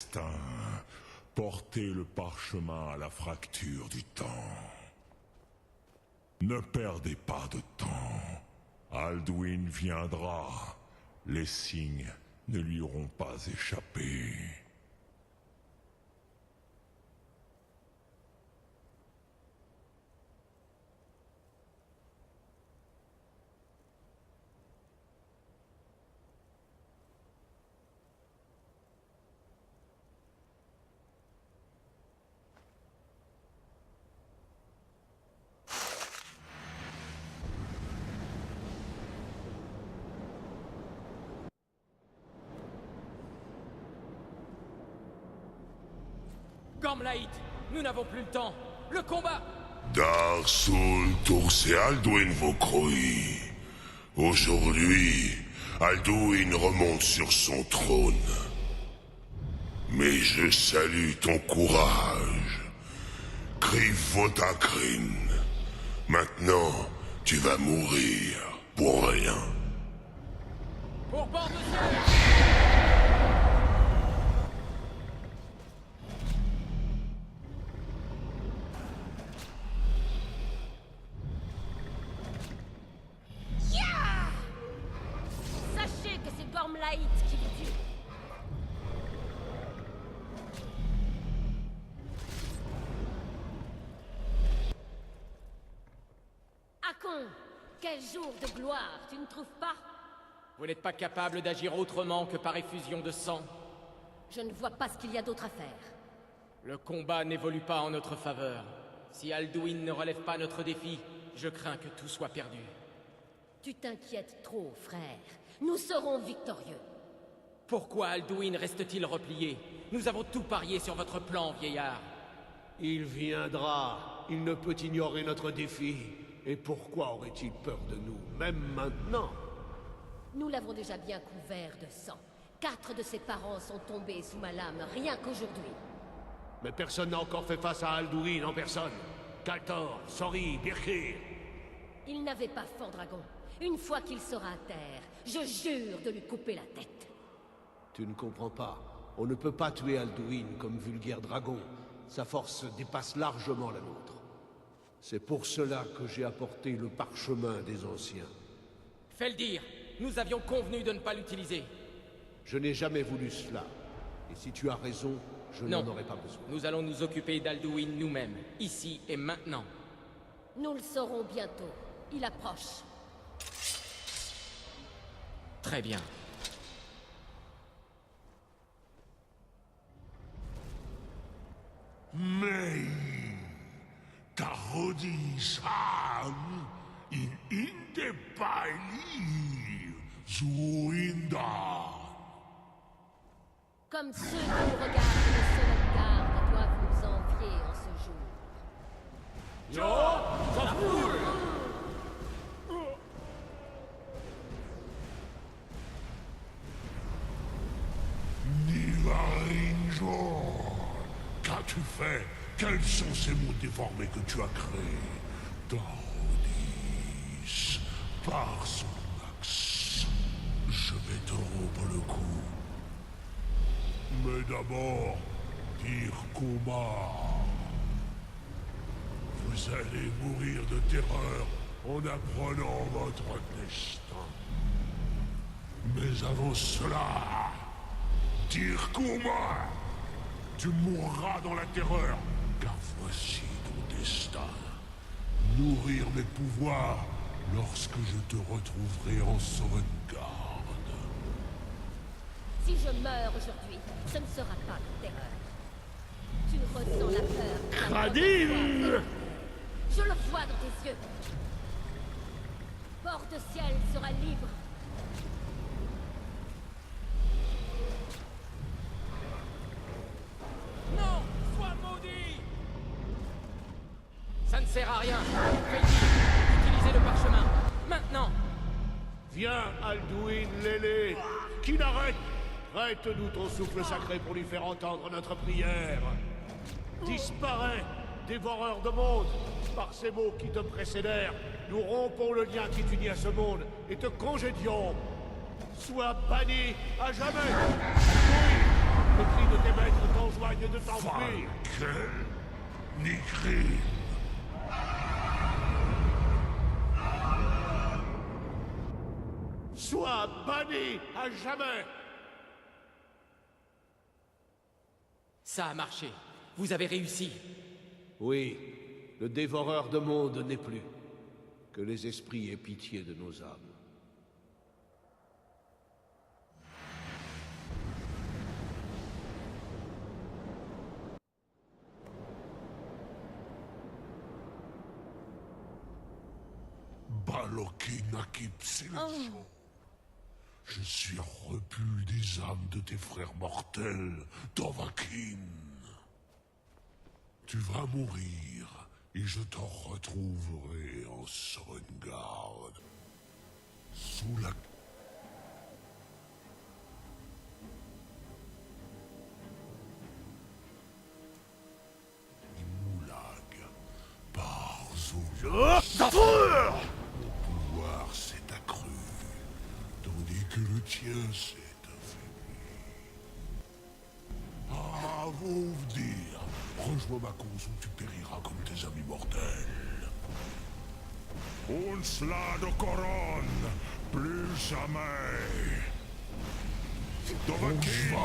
Destin, portez le parchemin à la fracture du temps. Ne perdez pas de temps. Alduin viendra. Les signes ne lui auront pas échappé. Gormlaith, nous n'avons plus le temps. Le combat! Darsul Tours et Alduin Vokroi. Aujourd'hui, Alduin remonte sur son trône. Mais je salue ton courage. Kriv Votakrin. Maintenant, tu vas mourir pour rien. Pour bord de ciel! Sachez que c'est Gormlaith qui vous tue. Hakon, quel jour de gloire, tu ne trouves pas? Vous n'êtes pas capable d'agir autrement que par effusion de sang. Je ne vois pas ce qu'il y a d'autre à faire. Le combat n'évolue pas en notre faveur. Si Alduin ne relève pas notre défi, je crains que tout soit perdu. Tu t'inquiètes trop, frère. Nous serons victorieux. Pourquoi Alduin reste-t-il replié? Nous avons tout parié sur votre plan, vieillard. Il viendra. Il ne peut ignorer notre défi. Et pourquoi aurait-il peur de nous, même maintenant? Nous l'avons déjà bien couvert de sang. 4 de ses parents sont tombés sous ma lame, rien qu'aujourd'hui. Mais personne n'a encore fait face à Alduin en personne. Kaltor, Sori, Birkir. Il n'avait pas fort dragon. Une fois qu'il sera à terre, je jure de lui couper la tête. Tu ne comprends pas. On ne peut pas tuer Alduin comme vulgaire dragon. Sa force dépasse largement la nôtre. C'est pour cela que j'ai apporté le parchemin des anciens. Feldir, nous avions convenu de ne pas l'utiliser. Je n'ai jamais voulu cela. Et si tu as raison, je n'en aurais pas besoin. Nous allons nous occuper d'Alduin nous-mêmes, ici et maintenant. Nous le saurons bientôt. Il approche. Très bien. Mei, Tarodi Sam, in Indepali, Zuinda. Comme ceux qui nous regardent de Solothgarde doivent nous envier en ce jour. Nivarinjo, qu'as-tu fait? Quels sont ces mots déformés que tu as créés? Tarodis, par son axe, je vais te rompre le cou. Mais d'abord, dire Kuma. Vous allez mourir de terreur en apprenant votre destin. Mais avant cela, dire Kuma, tu mourras dans la terreur, car voici ton destin. Nourrir mes pouvoirs lorsque je te retrouverai en sauvegarde. Si je meurs aujourd'hui, ce ne sera pas de terreur. Tu ressens la peur. Kradim! Je le vois dans tes yeux. Port de ciel sera libre. Non! Sois maudit! Ça ne sert à rien. Feldir, utilisez le parchemin. Maintenant! Viens, Alduin Lélé. Qui n'arrête? Prête-nous ton souffle sacré pour lui faire entendre notre prière. Disparais, dévoreur de monde. Par ces mots qui te précédèrent, nous rompons le lien qui t'unit à ce monde et te congédions. Sois banni à jamais. Oui. Les cris de tes maîtres t'enjoignent de t'enfuir. Falkel, ni crime. Sois banni à jamais. Ça a marché. Vous avez réussi. Oui, le dévoreur de monde n'est plus. Que les esprits aient pitié de nos âmes. Balokin Akip Selection. Je suis repu des âmes de tes frères mortels, Dovahkiin. Tu vas mourir, et je t'en retrouverai en Sovngarde. Sous la... Moulag, par Zul. Mon pouvoir s'est accru, tandis que le tien s'est affaibli. Ah, vous dire, rejoins ma cause ou tu périras comme tes amis mortels. Unsla de Coron, plus jamais. Dovahkiin,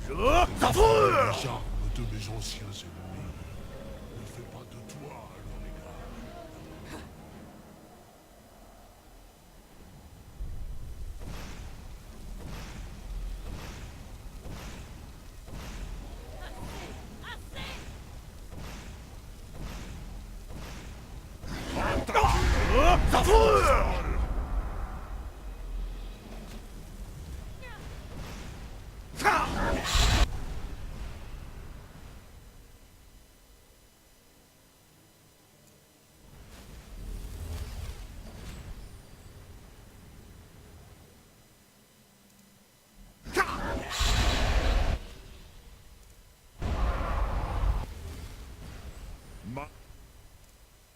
les armes de mes anciens ennemis ne fait pas de toi leur égal.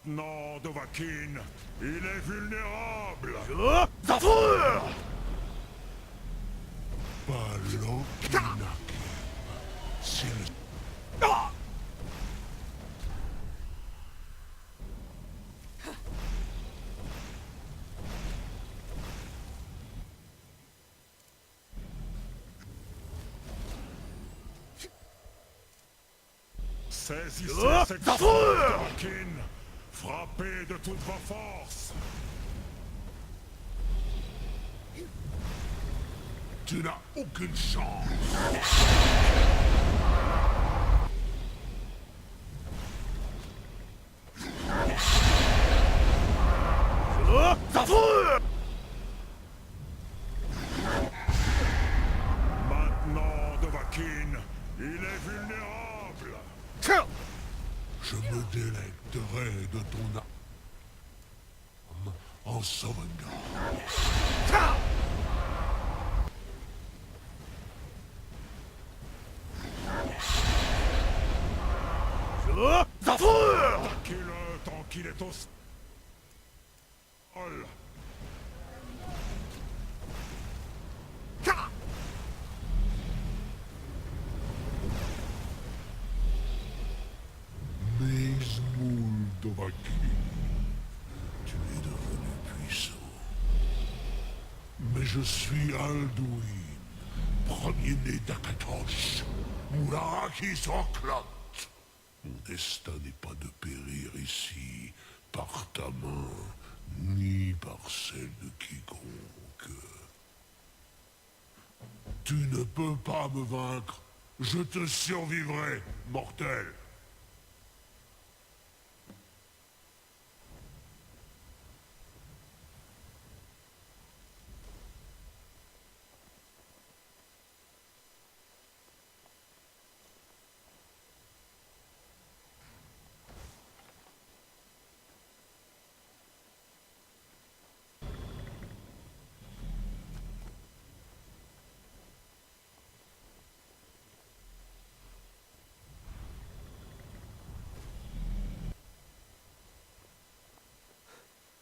Maintenant, Dovahkiin, il est vulnérable. Balokin Akip, c'est le... Saisissez cette force, Dovahkiin. Frappez de toutes vos forces. Tu n'as aucune chance. Maintenant, Dovahkiin, il est vulnérable. Je me délecterai de ton âme en Sovngarde. Attaquez-le tant qu'il est au sol. Mizmoul Dovahkiin, tu es devenu puissant. Mais je suis Alduin, premier-né d'Akatosh, Mouraki Zorklot. Mon destin n'est pas de périr ici, par ta main, ni par celle de quiconque. Tu ne peux pas me vaincre. Je te survivrai, mortel.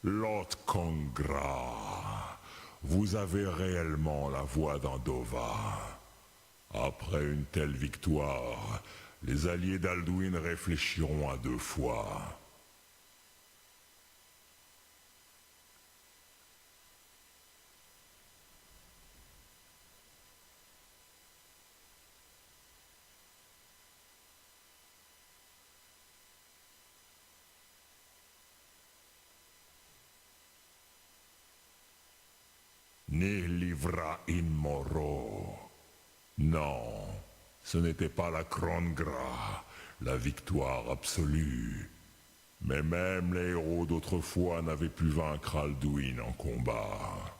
Lot Kongra, vous avez réellement la voix d'un Dova. Après une telle victoire, les alliés d'Alduin réfléchiront à 2 fois. Ni livra in moro. Non, ce n'était pas la Krongra, la victoire absolue. Mais même les héros d'autrefois n'avaient pu vaincre Alduin en combat.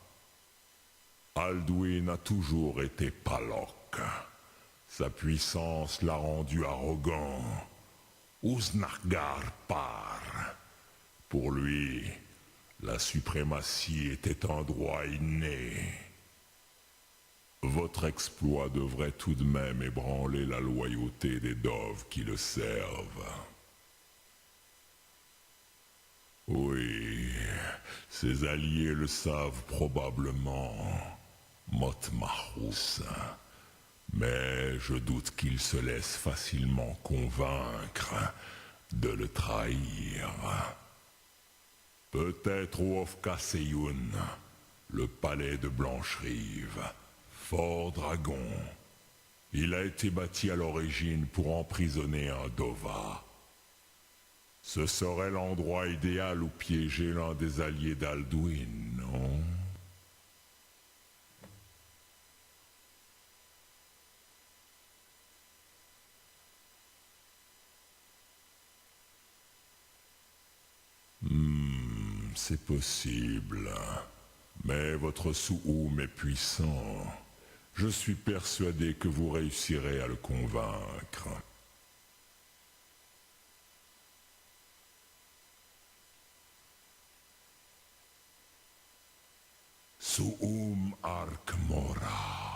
Alduin a toujours été Palok. Sa puissance l'a rendu arrogant. Usnargar par. Pour lui, la suprématie était un droit inné. Votre exploit devrait tout de même ébranler la loyauté des Dove qui le servent. Oui, ses alliés le savent probablement, Motmahus. Mais je doute qu'il se laisse facilement convaincre de le trahir. Peut-être au Hofkaseyun, le palais de Blancherive, fort dragon. Il a été bâti à l'origine pour emprisonner un Dova. Ce serait l'endroit idéal où piéger l'un des alliés d'Alduin, non? C'est possible. Mais votre Souhoum est puissant. Je suis persuadé que vous réussirez à le convaincre. Souhoum Arkmora.